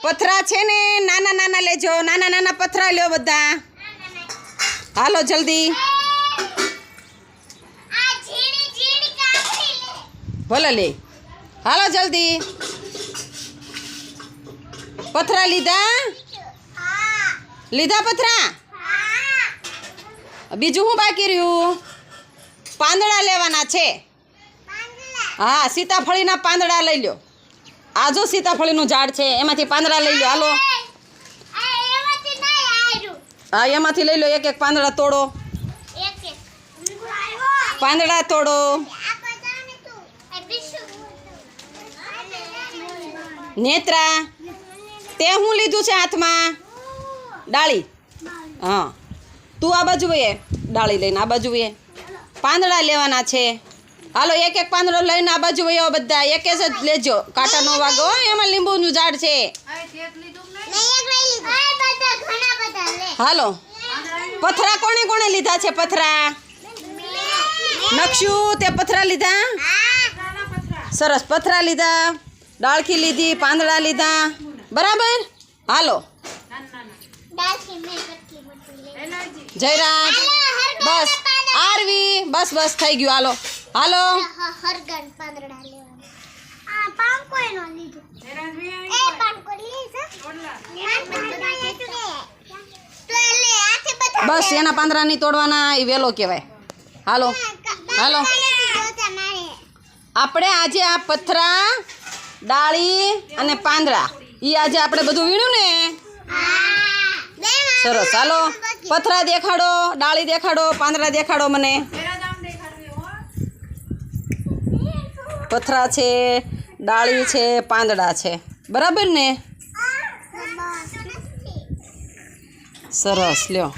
પથરા છે ને નાના નાના લેજો, નાના નાના પથરા લ્યો બધા. હાલો જલ્દી. ભલે લે. હાલો જલ્દી. પથરા લીધા? લીધા પથરા? બીજું શું બાકી રહ્યું? પાંદડા લેવાના છે. હા, સીતાફળીના પાંદડા લઈ લો. આ જો સીતાફળીનું ઝાડ છે, એમાંથી પાંદડા લઈ લો. હાલો. હા, એમાંથી લઈ લો. એક એક પાંદડા તોડો. પાંદડા તોડો. નેત્રા, તે શું લીધું છે હાથમાં? ડાળી. હા, તું આ બાજુ એ ડાળી લઈને આ બાજુ એ પાંદડા લેવાના છે. હાલો, એક એક પાંદડો લઈને આ બાજુ વયો બધા. એક જ લેજો, કાંટા નો વાગો. એમાં લીંબુનું ઝાડ છે. હાલો, પથરા કોણે કોણે લીધા છે? પથરા નકશું તે પથરા લીધા? સરસ, પથરા લીધા, ડાળખી લીધી, પાંદડા લીધા. બરાબર. હાલો જયરાજ, બસ આરવી, બસ બસ થઈ ગયું. હાલો હાલો. બસ એના પાંદડા નહીં તોડવાના, એ વેલો કહેવાય. હાલો હાલો. આપણે આજે આ પથરા, ડાળી અને પાંદડા એ આજે આપણે બધું વીણ્યું ને. સરસ. હાલો, પથરા દેખાડો, ડાળી દેખાડો, પાંદડા દેખાડો મને. પથરા છે, ડાળી છે, પાંદડા છે. બરાબર ને? સરસ. લ્યો.